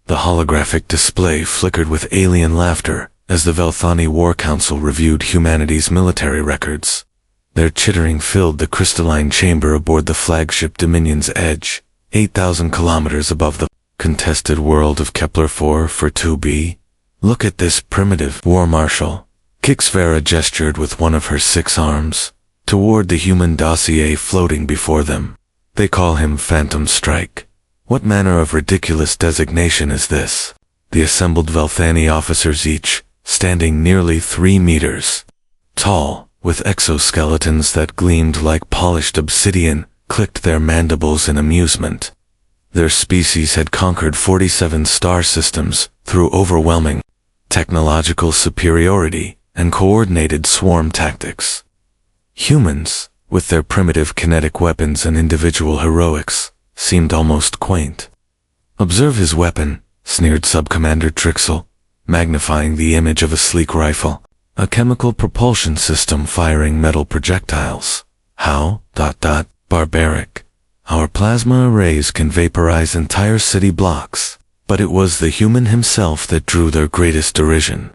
The holographic display flickered with alien laughter as the Velthani War Council reviewed humanity's military records. Their chittering filled the crystalline chamber aboard the flagship Dominion's Edge, 8,000 kilometers above the contested world of Kepler-4 for 2b. Look at this primitive war marshal. Kixvera gestured with one of her 6 arms toward the human dossier floating before them. They call him Phantom Strike. What manner of ridiculous designation is this? The assembled Velthani officers, each standing nearly 3 meters tall, with exoskeletons that gleamed like polished obsidian, clicked their mandibles in amusement. Their species had conquered 47 star systems through overwhelming technological superiority and coordinated swarm tactics. Humans, with their primitive kinetic weapons and individual heroics, seemed almost quaint. "Observe his weapon," sneered Subcommander Trixel, magnifying the image of a sleek rifle, a chemical propulsion system firing metal projectiles. "How? Barbaric. Our plasma arrays can vaporize entire city blocks." But it was the human himself that drew their greatest derision.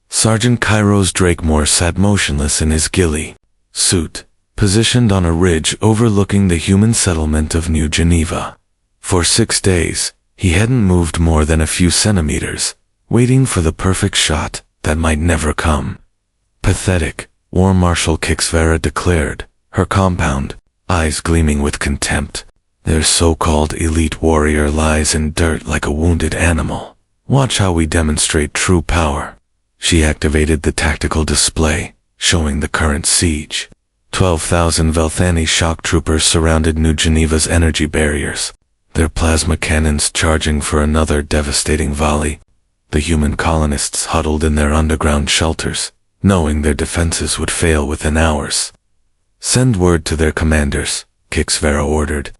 Sergeant Kairos Drakemore sat motionless in his ghillie suit, positioned on a ridge overlooking the human settlement of New Geneva. For 6 days, he hadn't moved more than a few centimeters, waiting for the perfect shot that might never come. "Pathetic," War Marshal Kixvera declared, her compound eyes gleaming with contempt. "Their so-called elite warrior lies in dirt like a wounded animal. Watch how we demonstrate true power." She activated the tactical display, showing the current siege. 12,000 Velthani shock troopers surrounded New Geneva's energy barriers, their plasma cannons charging for another devastating volley. The human colonists huddled in their underground shelters, knowing their defenses would fail within hours. "Send word to their commanders," Kixvera ordered.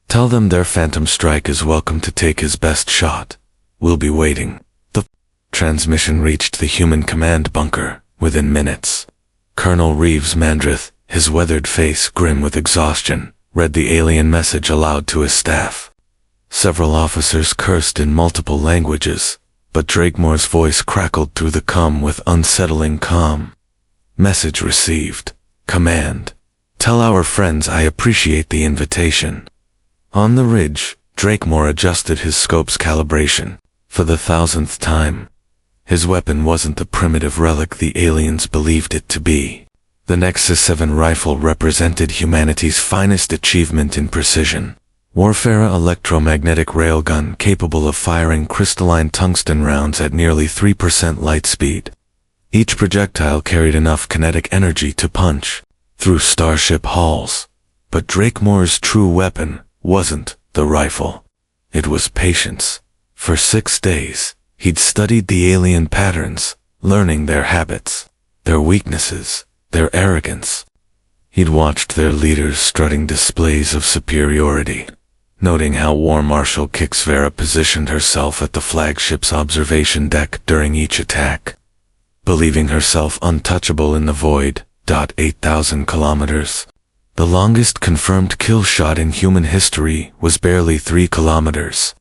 "Tell them their Phantom Strike is welcome to take his best shot. We'll be waiting." The transmission reached the human command bunker within minutes. Colonel Reeves Mandrith, his weathered face grim with exhaustion, read the alien message aloud to his staff. Several officers cursed in multiple languages, but Drakemore's voice crackled through the com with unsettling calm. "Message received. Command. Tell our friends I appreciate the invitation." On the ridge, Drakemore adjusted his scope's calibration for the 1,000th time. His weapon wasn't the primitive relic the aliens believed it to be. The Nexus 7 rifle represented humanity's finest achievement in precision. Warfare electromagnetic railgun capable of firing crystalline tungsten rounds at nearly 3% light speed. Each projectile carried enough kinetic energy to punch through starship halls. But Drakemore's true weapon wasn't the rifle. It was patience. For 6 days, he'd studied the alien patterns, learning their habits, their weaknesses, their arrogance. He'd watched their leaders strutting displays of superiority, noting how War Marshal Kixvera positioned herself at the flagship's observation deck during each attack, believing herself untouchable in the void. 8,000 kilometers. The longest confirmed kill shot in human history was barely 3 kilometers.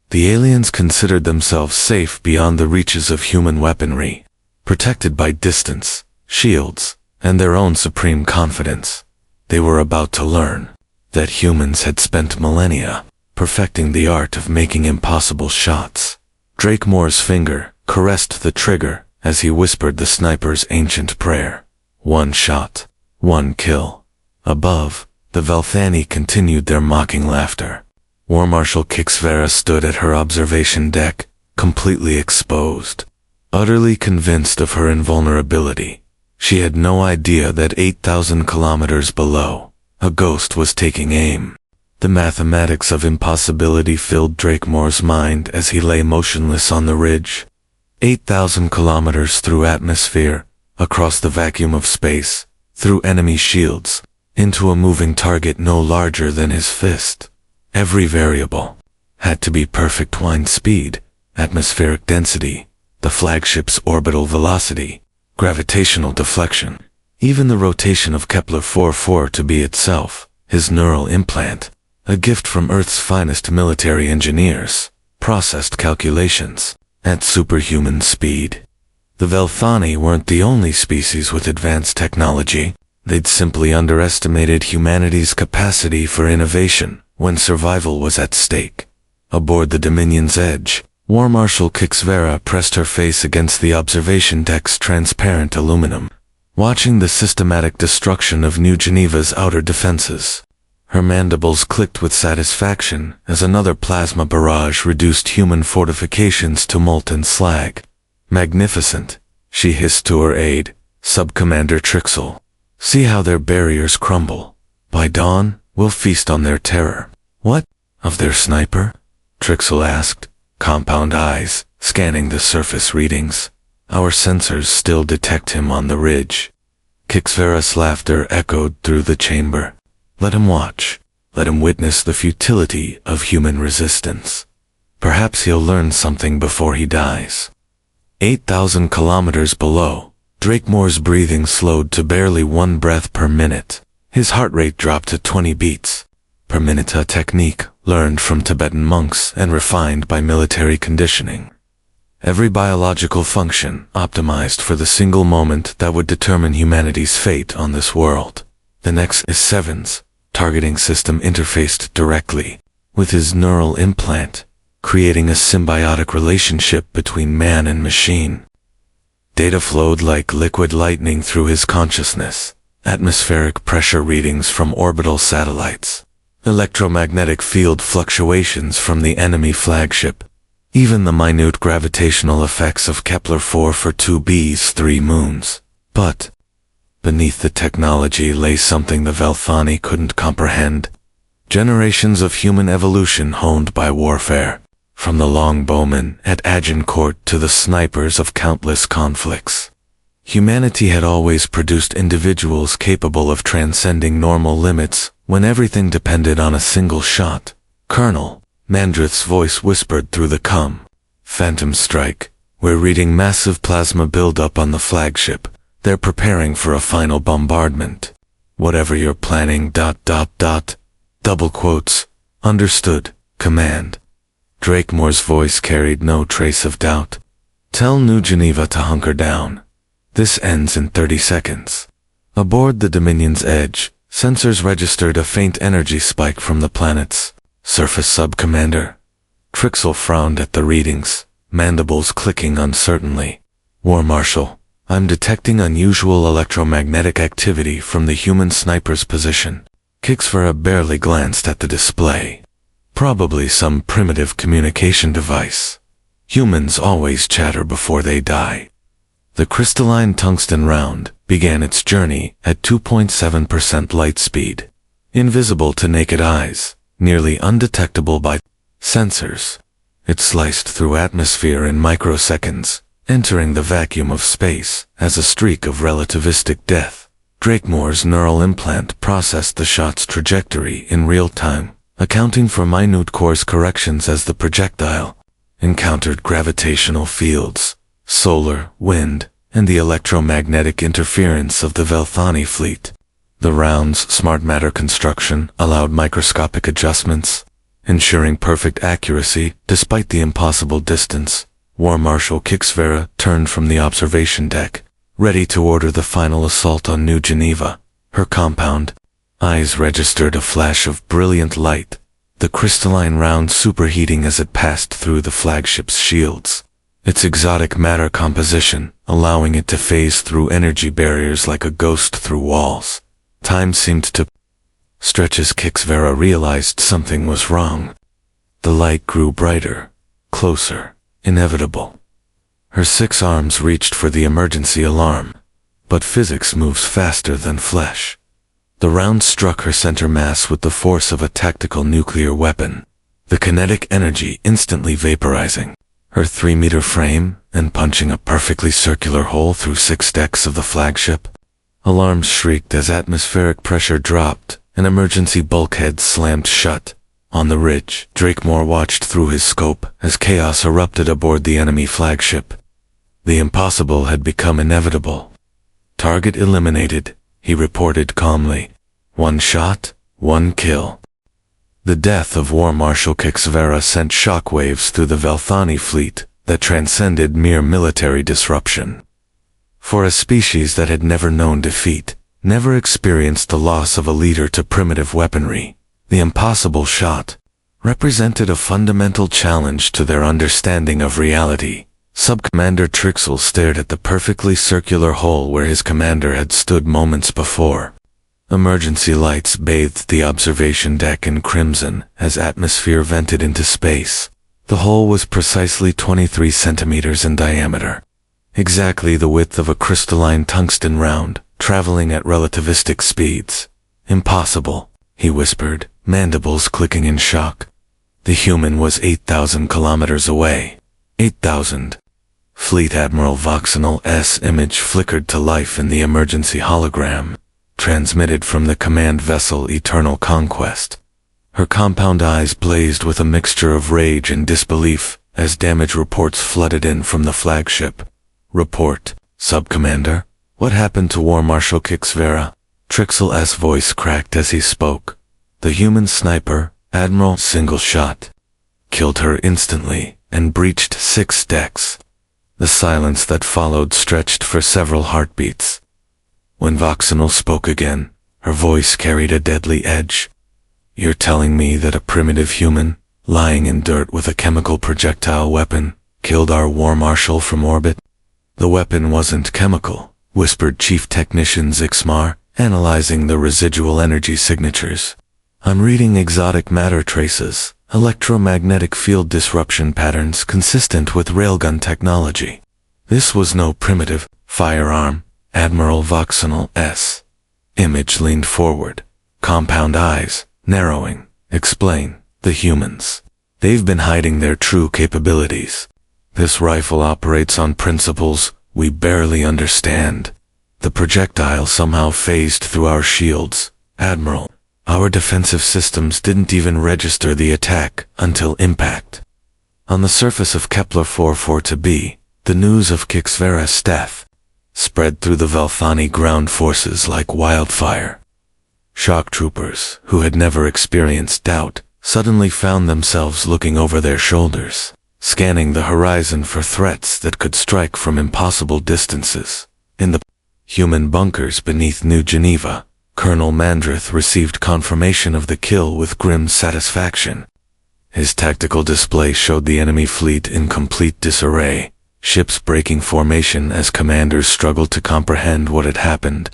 The aliens considered themselves safe beyond the reaches of human weaponry, protected by distance, shields, and their own supreme confidence. They were about to learn that humans had spent millennia perfecting the art of making impossible shots. Drakemore's finger caressed the trigger as he whispered the sniper's ancient prayer. 1 shot, 1 kill. Above, the Velthani continued their mocking laughter. War Marshal Kixvera stood at her observation deck, completely exposed. Utterly convinced of her invulnerability, she had no idea that 8,000 kilometers below, a ghost was taking aim. The mathematics of impossibility filled Drakemore's mind as he lay motionless on the ridge. 8,000 kilometers through atmosphere, across the vacuum of space, through enemy shields, into a moving target no larger than his fist. Every variable had to be perfect: wind speed, atmospheric density, the flagship's orbital velocity, gravitational deflection, even the rotation of Kepler-4 to be itself, his neural implant, a gift from Earth's finest military engineers. processed calculations at superhuman speed. The Velthani weren't the only species with advanced technology. They'd simply underestimated humanity's capacity for innovation when survival was at stake. Aboard the Dominion's Edge, War Marshal Kixvera pressed her face against the observation deck's transparent aluminum, watching the systematic destruction of New Geneva's outer defenses. Her mandibles clicked with satisfaction as another plasma barrage reduced human fortifications to molten slag. "Magnificent," she hissed to her aide, Sub-Commander Trixel. "See how their barriers crumble. By dawn, we'll feast on their terror." "What? Of their sniper?" Trixel asked, compound eyes scanning the surface readings. "Our sensors still detect him on the ridge." Kixvera's laughter echoed through the chamber. "Let him watch. Let him witness the futility of human resistance. Perhaps he'll learn something before he dies." 8,000 kilometers below, Drakemore's breathing slowed to barely 1 breath per minute. His heart rate dropped to 20 beats per minute, a technique learned from Tibetan monks and refined by military conditioning. Every biological function optimized for the single moment that would determine humanity's fate on this world. The next is Seven's targeting system interfaced directly with his neural implant, creating a symbiotic relationship between man and machine. Data flowed like liquid lightning through his consciousness. Atmospheric pressure readings from orbital satellites, electromagnetic field fluctuations from the enemy flagship, even the minute gravitational effects of Kepler-4 for 2b's 3 moons. But beneath the technology lay something the Velthani couldn't comprehend. Generations of human evolution honed by warfare, from the longbowmen at Agincourt to the snipers of countless conflicts. Humanity had always produced individuals capable of transcending normal limits when everything depended on a single shot. "Colonel," Mandrith's voice whispered through the Phantom strike. "We're reading massive plasma buildup on the flagship. They're preparing for a final bombardment. Whatever you're planning, ... double quotes. Understood, Command." Drakemore's voice carried no trace of doubt. "Tell New Geneva to hunker down. This ends in 30 seconds. Aboard the Dominion's Edge, sensors registered a faint energy spike from the planet's surface. Sub-Commander." Trixel frowned at the readings, mandibles clicking uncertainly. "War Marshal, I'm detecting unusual electromagnetic activity from the human sniper's position." Kixvera barely glanced at the display. "Probably some primitive communication device. Humans always chatter before they die." The crystalline tungsten round began its journey at 2.7% light speed. Invisible to naked eyes, nearly undetectable by sensors, it sliced through atmosphere in microseconds, entering the vacuum of space as a streak of relativistic death. Drakemore's neural implant processed the shot's trajectory in real time, accounting for minute course corrections as the projectile encountered gravitational fields, solar, wind, and the electromagnetic interference of the Velthani fleet. The round's smart matter construction allowed microscopic adjustments, ensuring perfect accuracy despite the impossible distance. War Marshal Kixvera turned from the observation deck, ready to order the final assault on New Geneva. Her compound eyes registered a flash of brilliant light, the crystalline round superheating as it passed through the flagship's shields, its exotic matter composition allowing it to phase through energy barriers like a ghost through walls. Time seemed to stretch as Kixvera realized something was wrong. The light grew brighter, closer, inevitable. Her 6 arms reached for the emergency alarm, but physics moves faster than flesh. The round struck her center mass with the force of a tactical nuclear weapon, the kinetic energy instantly vaporizing her 3-meter frame and punching a perfectly circular hole through 6 decks of the flagship. Alarms shrieked as atmospheric pressure dropped and emergency bulkheads slammed shut. On the ridge, Drakemore watched through his scope as chaos erupted aboard the enemy flagship. The impossible had become inevitable. "Target eliminated," he reported calmly. "1 shot, 1 kill." The death of War Marshal Kixvera sent shockwaves through the Velthani fleet that transcended mere military disruption. For a species that had never known defeat, never experienced the loss of a leader to primitive weaponry, the impossible shot represented a fundamental challenge to their understanding of reality. Sub-Commander Trixel stared at the perfectly circular hole where his commander had stood moments before. Emergency lights bathed the observation deck in crimson as atmosphere vented into space. The hole was precisely 23 centimeters in diameter, exactly the width of a crystalline tungsten round, traveling at relativistic speeds. Impossible, he whispered, mandibles clicking in shock. The human was 8,000 kilometers away. 8,000. Fleet Admiral Voxenal's image flickered to life in the emergency hologram, transmitted from the command vessel Eternal Conquest. Her compound eyes blazed with a mixture of rage and disbelief as damage reports flooded in from the flagship. Report, Sub-Commander. What happened to War Marshal Kixvera? Trixel's voice cracked as he spoke. The human sniper, Admiral, single shot. Killed her instantly and breached 6 decks. The silence that followed stretched for several heartbeats. When Voxenal spoke again, her voice carried a deadly edge. You're telling me that a primitive human, lying in dirt with a chemical projectile weapon, killed our War Marshal from orbit? The weapon wasn't chemical, whispered Chief Technician Zixmar, analyzing the residual energy signatures. I'm reading exotic matter traces, electromagnetic field disruption patterns consistent with railgun technology. This was no primitive firearm. Admiral Voxenal's image leaned forward, compound eyes narrowing. Explain, the humans. They've been hiding their true capabilities. This rifle operates on principles we barely understand. The projectile somehow phased through our shields, Admiral. Our defensive systems didn't even register the attack until impact. On the surface of Kepler 44b, the news of Kixvera's death spread through the Velthani ground forces like wildfire. Shock troopers, who had never experienced doubt, suddenly found themselves looking over their shoulders, scanning the horizon for threats that could strike from impossible distances. In the human bunkers beneath New Geneva, Colonel Mandrith received confirmation of the kill with grim satisfaction. His tactical display showed the enemy fleet in complete disarray, ships breaking formation as commanders struggled to comprehend what had happened.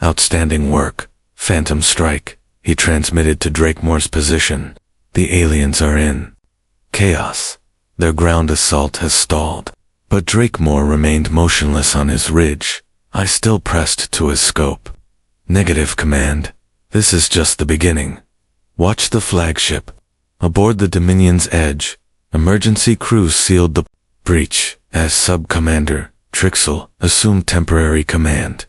Outstanding work, Phantom Strike, he transmitted to Drakemore's position. The aliens are in chaos. Their ground assault has stalled. But Drakemore remained motionless on his ridge. I still pressed to his scope. Negative, Command. This is just the beginning. Watch the flagship. Aboard the Dominion's Edge, emergency crews sealed the breach as Sub-Commander Trixel assumed temporary command.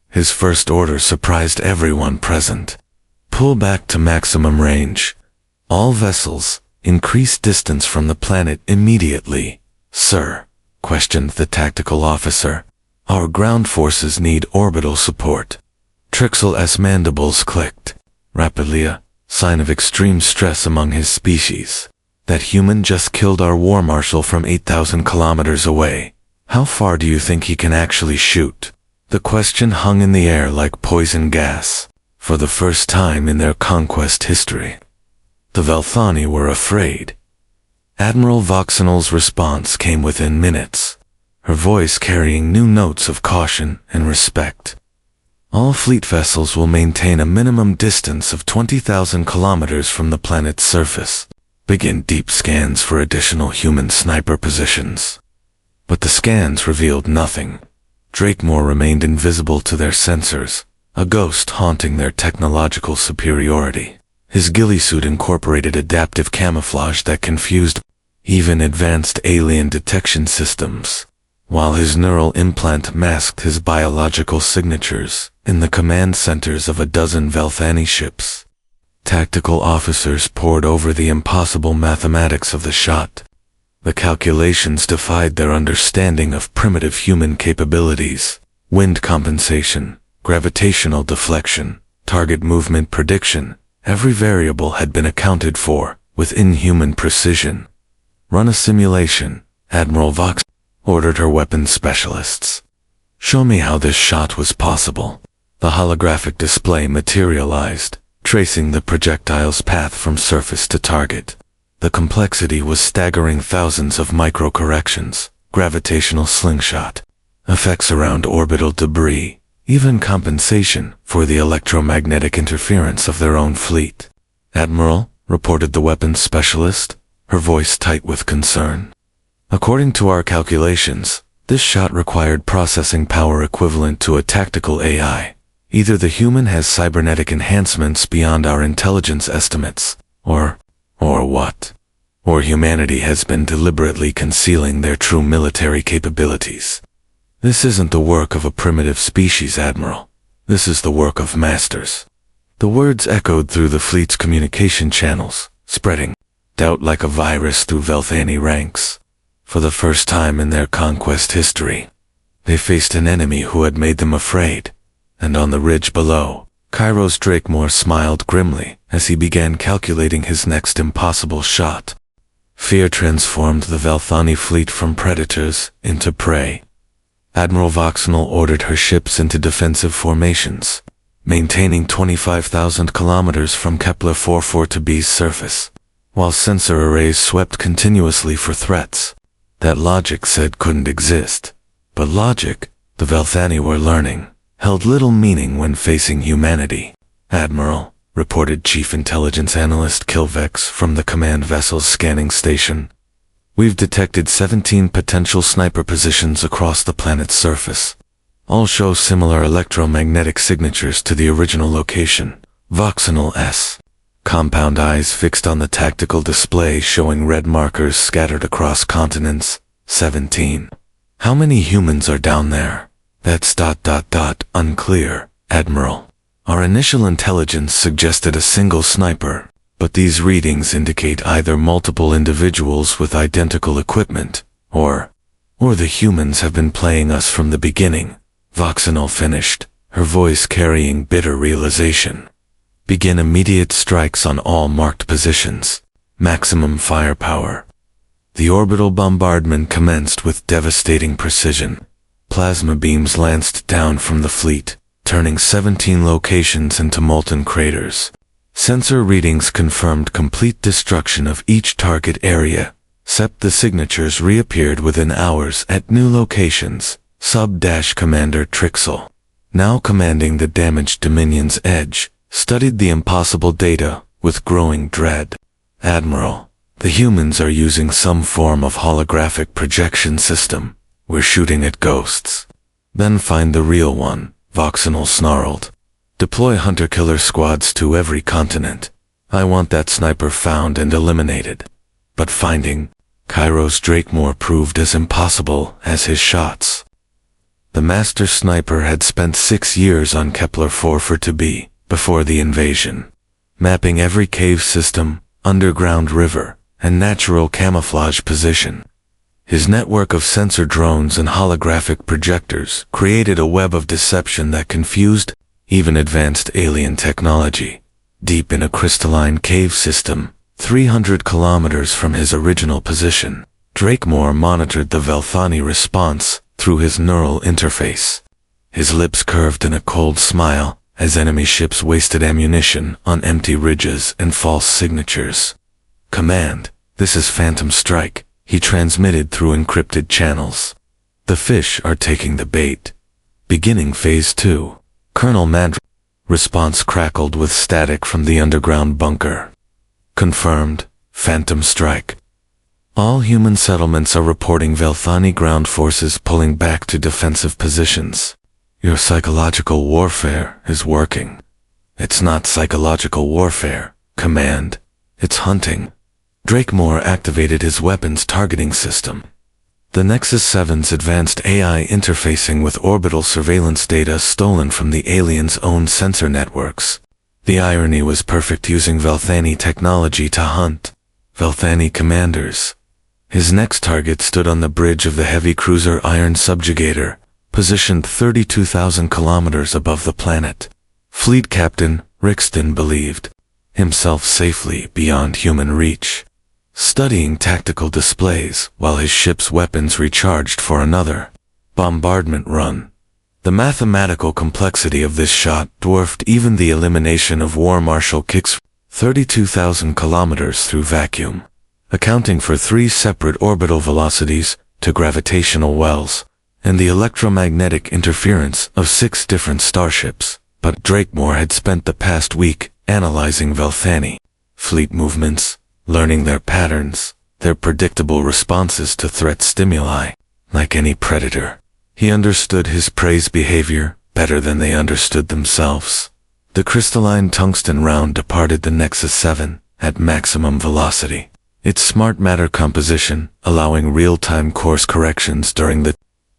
His first order surprised everyone present. Pull back to maximum range. All vessels, increase distance from the planet immediately. Sir, questioned the tactical officer. Our ground forces need orbital support. Trixel's mandibles clicked. Rapidly, a sign of extreme stress among his species. That human just killed our War Marshal from 8,000 kilometers away. How far do you think he can actually shoot? The question hung in the air like poison gas. For the first time in their conquest history, the Velthani were afraid. Admiral Voxenal's response came within minutes, her voice carrying new notes of caution and respect. All fleet vessels will maintain a minimum distance of 20,000 kilometers from the planet's surface. Begin deep scans for additional human sniper positions. But the scans revealed nothing. Drakemore remained invisible to their sensors, a ghost haunting their technological superiority. His ghillie suit incorporated adaptive camouflage that confused even advanced alien detection systems, while his neural implant masked his biological signatures in the command centers of a dozen Velthani ships. Tactical officers pored over the impossible mathematics of the shot. The calculations defied their understanding of primitive human capabilities. Wind compensation, gravitational deflection, target movement prediction, Every variable had been accounted for, with inhuman precision. "Run a simulation," Admiral Vox ordered her weapons specialists. "Show me how this shot was possible." The holographic display materialized, tracing the projectile's path from surface to target. The complexity was staggering: thousands of micro-corrections, gravitational slingshot, effects around orbital debris, even compensation for the electromagnetic interference of their own fleet. "Admiral," reported the weapons specialist, her voice tight with concern. "According to our calculations, this shot required processing power equivalent to a tactical AI. Either the human has cybernetic enhancements beyond our intelligence estimates, or what? Or humanity has been deliberately concealing their true military capabilities. This isn't the work of a primitive species, Admiral. This is the work of masters." The words echoed through the fleet's communication channels, spreading doubt like a virus through Velthani ranks. For the first time in their conquest history, they faced an enemy who had made them afraid. And on the ridge below, Kairos Drakemore smiled grimly as he began calculating his next impossible shot. Fear transformed the Velthani fleet from predators into prey. Admiral Voxnell ordered her ships into defensive formations, maintaining 25,000 kilometers from Kepler-44 to B's surface, while sensor arrays swept continuously for threats that logic said couldn't exist. But logic, the Velthani were learning, held little meaning when facing humanity. "Admiral," reported Chief Intelligence Analyst Kilvex from the command vessel's scanning station, "we've detected 17 potential sniper positions across the planet's surface. All show similar electromagnetic signatures to the original location." Voxnell S. compound eyes fixed on the tactical display showing red markers scattered across continents. 17. How many humans are down there? That's ... unclear, Admiral. Our initial intelligence suggested a single sniper, but these readings indicate either multiple individuals with identical equipment, or the humans have been playing us from the beginning. Voxnell finished, her voice carrying bitter realization. "Begin immediate strikes on all marked positions. Maximum firepower." The orbital bombardment commenced with devastating precision. Plasma beams lanced down from the fleet, turning 17 locations into molten craters. Sensor readings confirmed complete destruction of each target area, except the signatures reappeared within hours at new locations. Sub-Commander Trixel, now commanding the damaged Dominion's edge, studied the impossible data with growing dread. "Admiral, the humans are using some form of holographic projection system. We're shooting at ghosts." "Then find the real one," Voxnell snarled. "Deploy hunter-killer squads to every continent. I want that sniper found and eliminated." But finding Kairos Drakemore proved as impossible as his shots. The master sniper had spent 6 years on Kepler-44 to B before the invasion, mapping every cave system, underground river, and natural camouflage position. His network of sensor drones and holographic projectors created a web of deception that confused even advanced alien technology. Deep in a crystalline cave system, 300 kilometers from his original position, Drakemore monitored the Velthani response through his neural interface. His lips curved in a cold smile as enemy ships wasted ammunition on empty ridges and false signatures. "Command, this is Phantom Strike," he transmitted through encrypted channels. "The fish are taking the bait. Beginning Phase 2. Colonel Mandr." Response crackled with static from the underground bunker. "Confirmed, Phantom Strike. All human settlements are reporting Velthani ground forces pulling back to defensive positions. Your psychological warfare is working." "It's not psychological warfare, Command. It's hunting." Drakemore activated his weapons targeting system. The Nexus 7's advanced AI interfacing with orbital surveillance data stolen from the aliens' own sensor networks. The irony was perfect, using Velthani technology to hunt Velthani commanders. His next target stood on the bridge of the heavy cruiser Iron Subjugator, positioned 32,000 kilometers above the planet. Fleet Captain Rixton believed himself safely beyond human reach, studying tactical displays while his ship's weapons recharged for another bombardment run. The mathematical complexity of this shot dwarfed even the elimination of War Marshal Kick's 32,000 kilometers through vacuum, accounting for 3 separate orbital velocities to gravitational wells and the electromagnetic interference of 6 different starships. But Drakemore had spent the past week analyzing Velthani fleet movements, learning their patterns, their predictable responses to threat stimuli. Like any predator, he understood his prey's behavior better than they understood themselves. The crystalline tungsten round departed the Nexus 7 at maximum velocity, its smart matter composition allowing real-time course corrections during the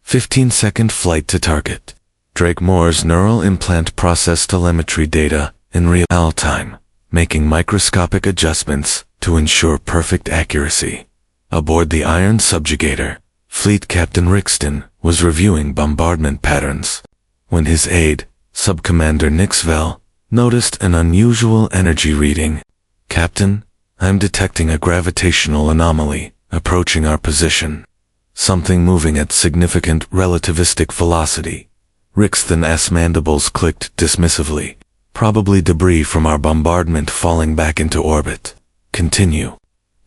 15-second flight to target. Drakemore's neural implant processed telemetry data in real time, making microscopic adjustments to ensure perfect accuracy. Aboard the Iron Subjugator, Fleet Captain Rixton was reviewing bombardment patterns when his aide, Subcommander Nixvel, noticed an unusual energy reading. "Captain, I'm detecting a gravitational anomaly approaching our position. Something moving at significant relativistic velocity." Rixton's mandibles clicked dismissively. "Probably debris from our bombardment falling back into orbit. Continue.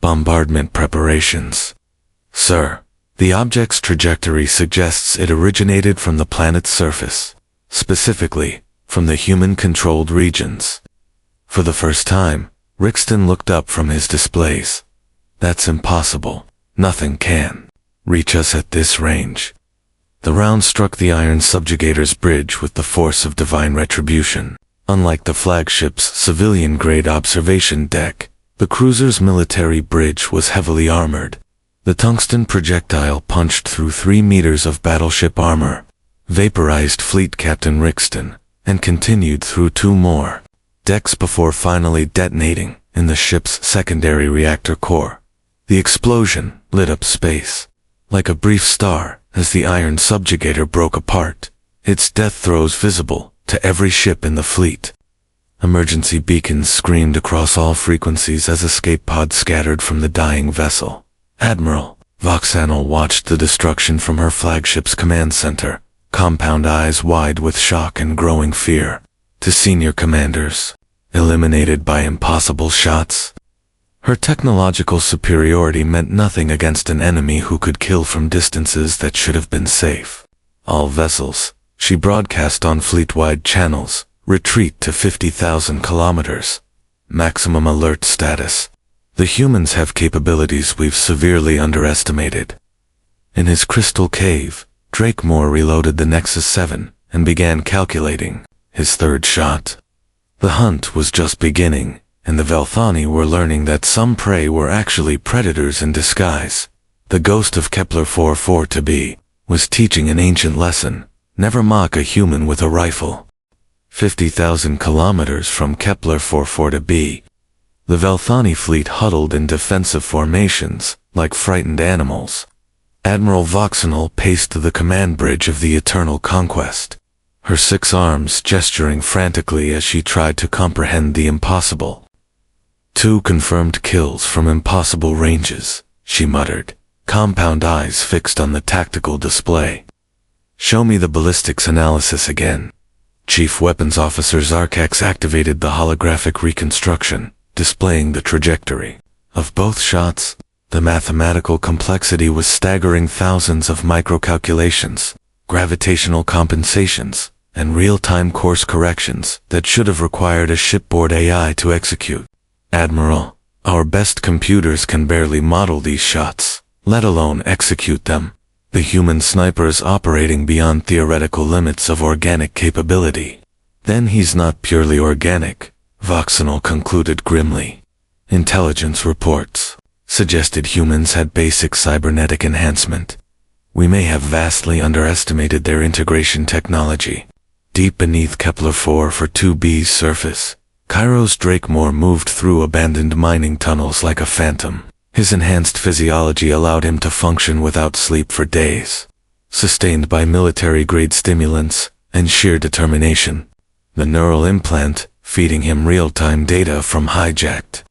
Bombardment preparations." "Sir, the object's trajectory suggests it originated from the planet's surface, specifically from the human-controlled regions." For the first time, Rixton looked up from his displays. "That's impossible. Nothing can reach us at this range." The round struck the Iron Subjugator's bridge with the force of divine retribution. Unlike the flagship's civilian-grade observation deck, the cruiser's military bridge was heavily armored. The tungsten projectile punched through 3 meters of battleship armor, vaporized Fleet Captain Rixton, and continued through 2 more decks before finally detonating in the ship's secondary reactor core. The explosion lit up space like a brief star as the Iron Subjugator broke apart, its death throes visible to every ship in the fleet. Emergency beacons screamed across all frequencies as escape pods scattered from the dying vessel. Admiral Voxanel watched the destruction from her flagship's command center, compound eyes wide with shock and growing fear. To senior commanders, eliminated by impossible shots. Her technological superiority meant nothing against an enemy who could kill from distances that should have been safe. "All vessels," she broadcast on fleet-wide channels, "retreat to 50,000 kilometers. Maximum alert status. The humans have capabilities we've severely underestimated." In his crystal cave, Drakemore reloaded the Nexus 7 and began calculating his 3rd shot. The hunt was just beginning, and the Velthani were learning that some prey were actually predators in disguise. The ghost of Kepler 44-B was teaching an ancient lesson: never mock a human with a rifle. 50,000 kilometers from Kepler 44-B. The Velthani fleet huddled in defensive formations, like frightened animals. Admiral Voxanel paced the command bridge of the Eternal Conquest, her 6 arms gesturing frantically as she tried to comprehend the impossible. 2 confirmed kills from impossible ranges, she muttered, compound eyes fixed on the tactical display. "Show me the ballistics analysis again." Chief Weapons Officer Zarkax activated the holographic reconstruction, displaying the trajectory of both shots. The mathematical complexity was staggering: thousands of microcalculations, gravitational compensations, and real-time course corrections that should have required a shipboard AI to execute. "Admiral, our best computers can barely model these shots, let alone execute them. The human sniper is operating beyond theoretical limits of organic capability." "Then he's not purely organic," Voxanel concluded grimly. "Intelligence reports suggested humans had basic cybernetic enhancement. We may have vastly underestimated their integration technology." Deep beneath Kepler 442b's surface, Cairo's Drakemore moved through abandoned mining tunnels like a phantom. His enhanced physiology allowed him to function without sleep for days, sustained by military-grade stimulants and sheer determination. The neural implant, feeding him real-time data from hijacked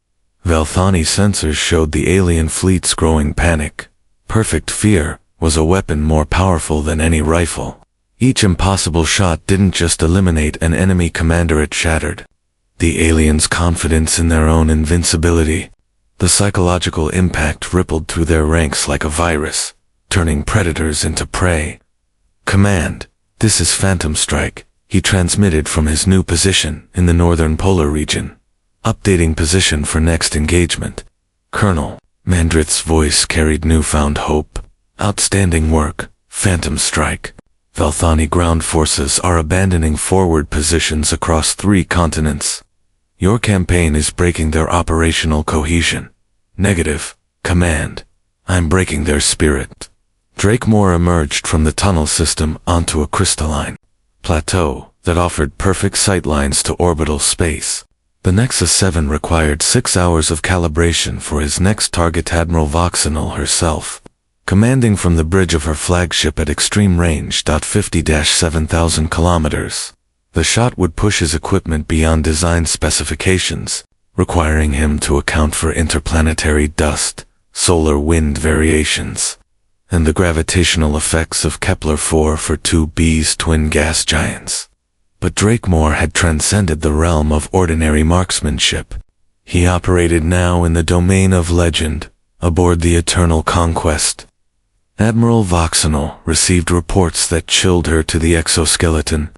Velthani sensors showed the alien fleet's growing panic. Perfect fear was a weapon more powerful than any rifle. Each impossible shot didn't just eliminate an enemy commander, it shattered the aliens' confidence in their own invincibility. The psychological impact rippled through their ranks like a virus, turning predators into prey. "Command, this is Phantom Strike," he transmitted from his new position in the northern polar region. "Updating position for next engagement." "Colonel," Mandrith's voice carried newfound hope. "Outstanding work, Phantom Strike. Velthani ground forces are abandoning forward positions across 3 continents. Your campaign is breaking their operational cohesion." "Negative, Command. I'm breaking their spirit." Drakemore emerged from the tunnel system onto a crystalline plateau that offered perfect sightlines to orbital space. The Nexus 7 required 6 hours of calibration for his next target. Admiral Voxenal herself, commanding from the bridge of her flagship at extreme range, 50-7,000 kilometers. The shot would push his equipment beyond design specifications, requiring him to account for interplanetary dust, solar wind variations, and the gravitational effects of Kepler-4 for 2B's twin gas giants. But Drakemore had transcended the realm of ordinary marksmanship. He operated now in the domain of legend, aboard the Eternal Conquest. Admiral Voxenal received reports that chilled her to the exoskeleton.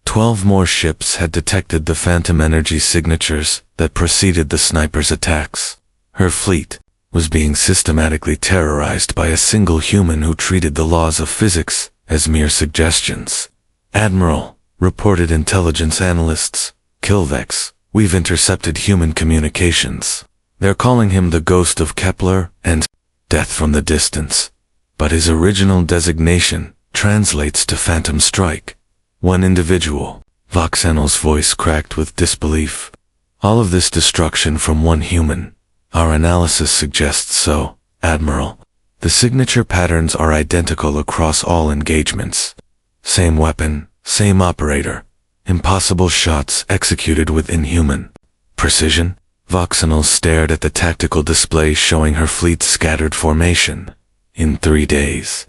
12 more ships had detected the phantom energy signatures that preceded the sniper's attacks. Her fleet was being systematically terrorized by a single human who treated the laws of physics as mere suggestions. "Admiral," reported intelligence analysts, "Kilvex, we've intercepted human communications. They're calling him the Ghost of Kepler and Death from the Distance. But his original designation translates to Phantom Strike. One individual." Voxenal's voice cracked with disbelief. "All of this destruction from one human. Our analysis suggests so, Admiral. The signature patterns are identical across all engagements. Same weapon, same operator. Impossible shots executed with inhuman precision." Voxenal stared at the tactical display showing her fleet's scattered formation. In 3 days,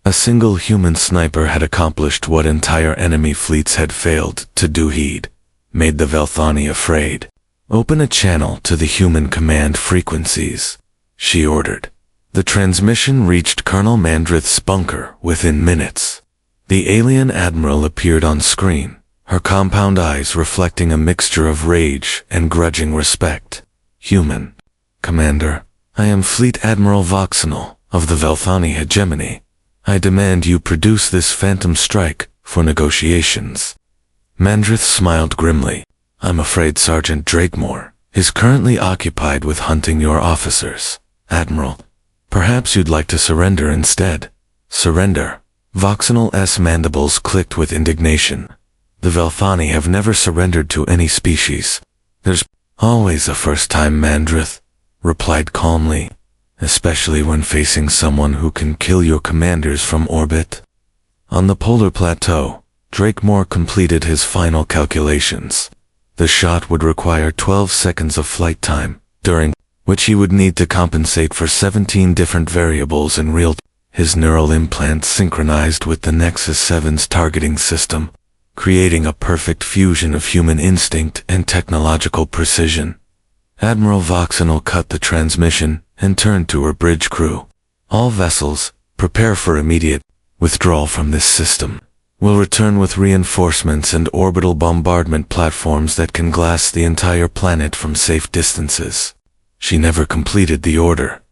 a single human sniper had accomplished what entire enemy fleets had failed to do. He'd made the Velthani afraid. "Open a channel to the human command frequencies," she ordered. The transmission reached Colonel Mandrith's bunker within minutes. The alien admiral appeared on screen, her compound eyes reflecting a mixture of rage and grudging respect. "Human Commander, I am Fleet Admiral Voxenal of the Velthani hegemony. I demand you produce this Phantom Strike for negotiations." Mandrith smiled grimly. "I'm afraid Sergeant Drakemore is currently occupied with hunting your officers, Admiral. Perhaps you'd like to surrender instead." "Surrender?" Voxenal's mandibles clicked with indignation. "The Velthani have never surrendered to any species." "There's always a first time," Mandrith replied calmly, "especially when facing someone who can kill your commanders from orbit." On the polar plateau, Drakemore completed his final calculations. The shot would require 12 seconds of flight time, during which he would need to compensate for 17 different variables in real time. His neural implants synchronized with the Nexus 7's targeting system, creating a perfect fusion of human instinct and technological precision. Admiral Voxenal cut the transmission and turned to her bridge crew. "All vessels, prepare for immediate withdrawal from this system. We'll return with reinforcements and orbital bombardment platforms that can glass the entire planet from safe distances." She never completed the order.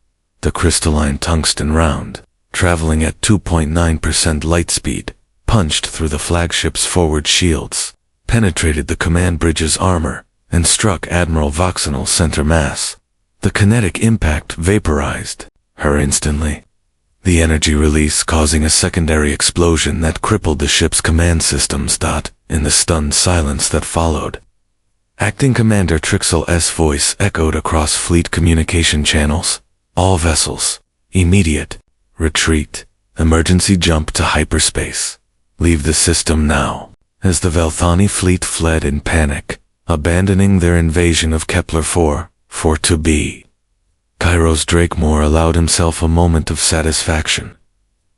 The crystalline tungsten round, traveling at 2.9% light speed, punched through the flagship's forward shields, penetrated the command bridge's armor, and struck Admiral Voxenal's center mass. The kinetic impact vaporized her instantly, the energy release causing a secondary explosion that crippled the ship's command systems. In the stunned silence that followed, Acting Commander Trixel's voice echoed across fleet communication channels. "All vessels, immediate retreat, emergency jump to hyperspace. Leave the system now." As the Velthani fleet fled in panic, abandoning their invasion of Kepler-4 for to be. Kairos Drakemore allowed himself a moment of satisfaction.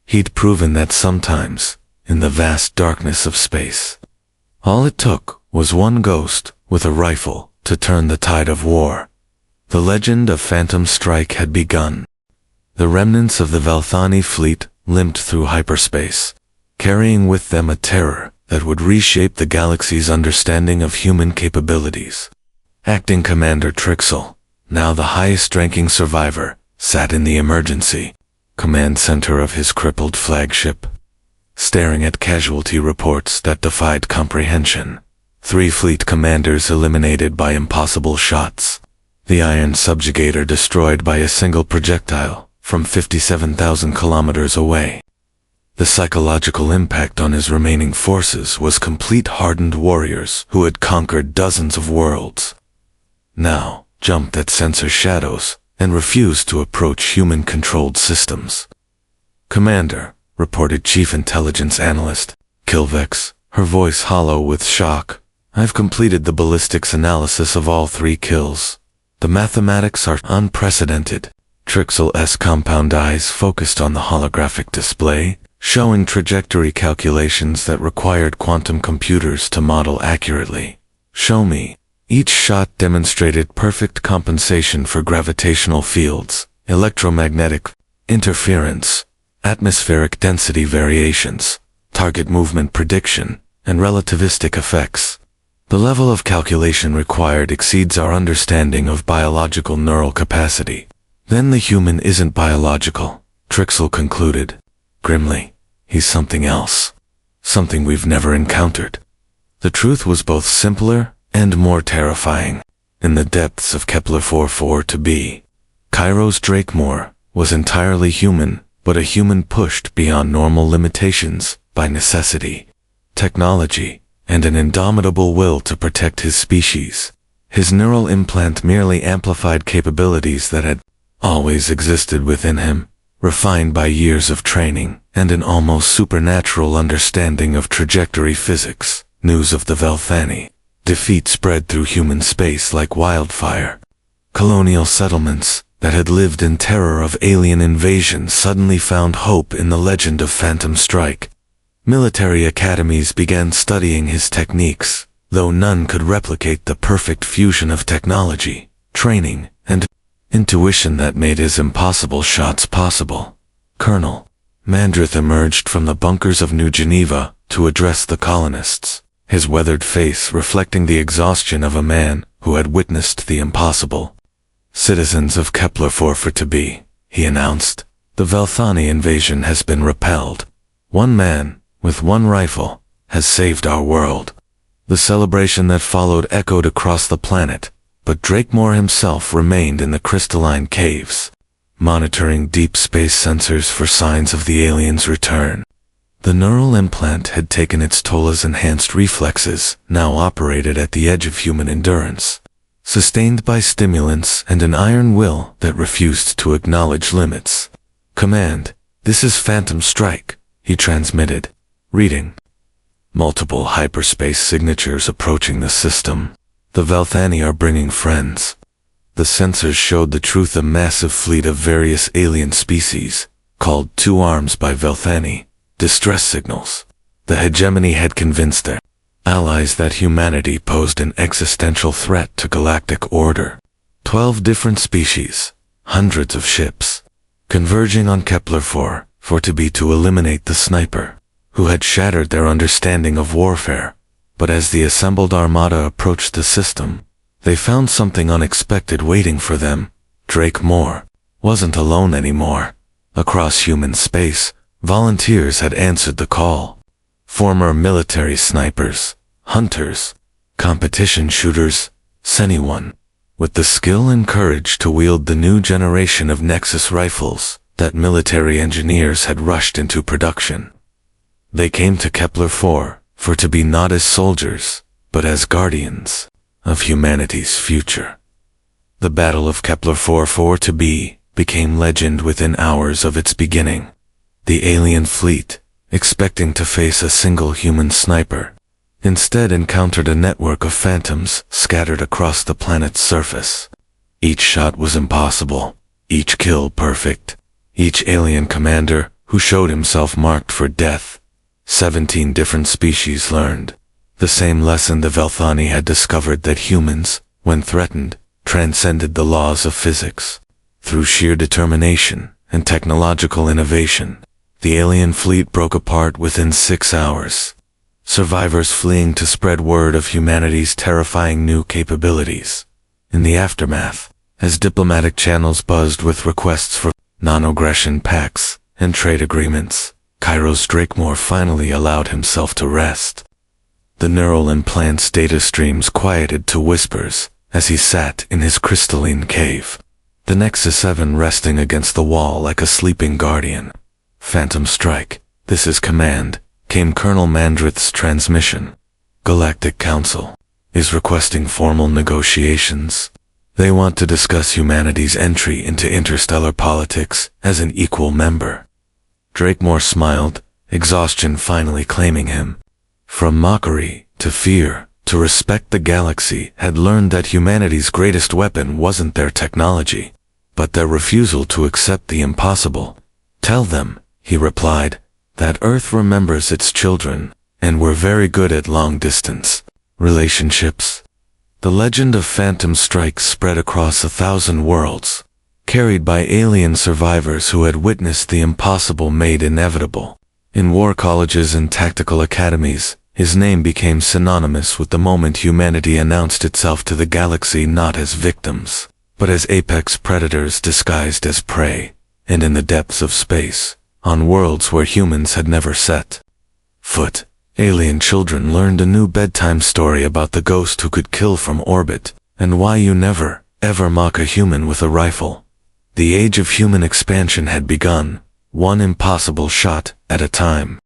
He'd proven that sometimes, in the vast darkness of space, all it took was one ghost with a rifle to turn the tide of war. The legend of Phantom Strike had begun. The remnants of the Velthani fleet limped through hyperspace, carrying with them a terror that would reshape the galaxy's understanding of human capabilities. Acting Commander Trixel, now the highest-ranking survivor, sat in the emergency command center of his crippled flagship, staring at casualty reports that defied comprehension. 3 fleet commanders eliminated by impossible shots. The iron subjugator destroyed by a single projectile from 57,000 kilometers away. The psychological impact on his remaining forces was complete hardened warriors who had conquered dozens of worlds. Now, jumped at sensor shadows and refused to approach human-controlled systems. Commander, reported Chief Intelligence Analyst Kilvex, her voice hollow with shock, I've completed the ballistics analysis of all 3 kills. The mathematics are unprecedented. Trixel's compound eyes focused on the holographic display, showing trajectory calculations that required quantum computers to model accurately. Show me. Each shot demonstrated perfect compensation for gravitational fields, electromagnetic interference, atmospheric density variations, target movement prediction, and relativistic effects. The level of calculation required exceeds our understanding of biological neural capacity. Then the human isn't biological, Trixel concluded. Grimly, he's something else. Something we've never encountered. The truth was both simpler and more terrifying. In the depths of Kepler-4 to be, Kairos Drakemore was entirely human, but a human pushed beyond normal limitations by necessity, technology, and an indomitable will to protect his species. His neural implant merely amplified capabilities that had always existed within him, refined by years of training and an almost supernatural understanding of trajectory physics. News of the Velthani defeat spread through human space like wildfire. Colonial settlements that had lived in terror of alien invasion suddenly found hope in the legend of Phantom Strike. Military academies began studying his techniques, though none could replicate the perfect fusion of technology, training, and intuition that made his impossible shots possible. Colonel Mandrith emerged from the bunkers of New Geneva to address the colonists, his weathered face reflecting the exhaustion of a man who had witnessed the impossible. Citizens of Kepler-4 for to be, he announced. The Velthani invasion has been repelled. One man, with one rifle, has saved our world. The celebration that followed echoed across the planet, but Drakemore himself remained in the crystalline caves, monitoring deep space sensors for signs of the aliens' return. The neural implant had taken its toll as enhanced reflexes now operated at the edge of human endurance, sustained by stimulants and an iron will that refused to acknowledge limits. Command, this is Phantom Strike, he transmitted, reading. Multiple hyperspace signatures approaching the system. The Velthani are bringing friends. The sensors showed the truth: a massive fleet of various alien species, called Two Arms by Velthani, distress signals. The hegemony had convinced their allies that humanity posed an existential threat to galactic order. 12 different species, hundreds of ships, converging on Kepler-4 to eliminate the sniper, who had shattered their understanding of warfare. But as the assembled armada approached the system, they found something unexpected waiting for them. Drakemore wasn't alone anymore. Across human space, volunteers had answered the call. Former military snipers, hunters, competition shooters, anyone with the skill and courage to wield the new generation of Nexus rifles that military engineers had rushed into production. They came to Kepler-4 to be not as soldiers, but as guardians of humanity's future. The Battle of Kepler-4 to be became legend within hours of its beginning. The alien fleet, expecting to face a single human sniper, instead encountered a network of phantoms scattered across the planet's surface. Each shot was impossible, each kill perfect, each alien commander who showed himself marked for death. 17 different species learned the same lesson the Velthani had discovered, that humans, when threatened, transcended the laws of physics. Through sheer determination and technological innovation, the alien fleet broke apart within 6 hours. Survivors fleeing to spread word of humanity's terrifying new capabilities. In the aftermath, as diplomatic channels buzzed with requests for non-aggression pacts and trade agreements, Cairo's Drakemore finally allowed himself to rest. The neural implant's data streams quieted to whispers as he sat in his crystalline cave, the Nexus 7 resting against the wall like a sleeping guardian. Phantom Strike, this is command, came Colonel Mandrith's transmission. Galactic Council is requesting formal negotiations. They want to discuss humanity's entry into interstellar politics as an equal member. Drakemore smiled, exhaustion finally claiming him. From mockery to fear to respect, the galaxy had learned that humanity's greatest weapon wasn't their technology, but their refusal to accept the impossible. Tell them, he replied, that Earth remembers its children, and we're very good at long-distance relationships. The legend of Phantom Strike spread across 1,000 worlds, carried by alien survivors who had witnessed the impossible made inevitable. In war colleges and tactical academies, his name became synonymous with the moment humanity announced itself to the galaxy not as victims, but as apex predators disguised as prey, and in the depths of space, on worlds where humans had never set foot, alien children learned a new bedtime story about the ghost who could kill from orbit, and why you never, ever mock a human with a rifle. The age of human expansion had begun, one impossible shot at a time.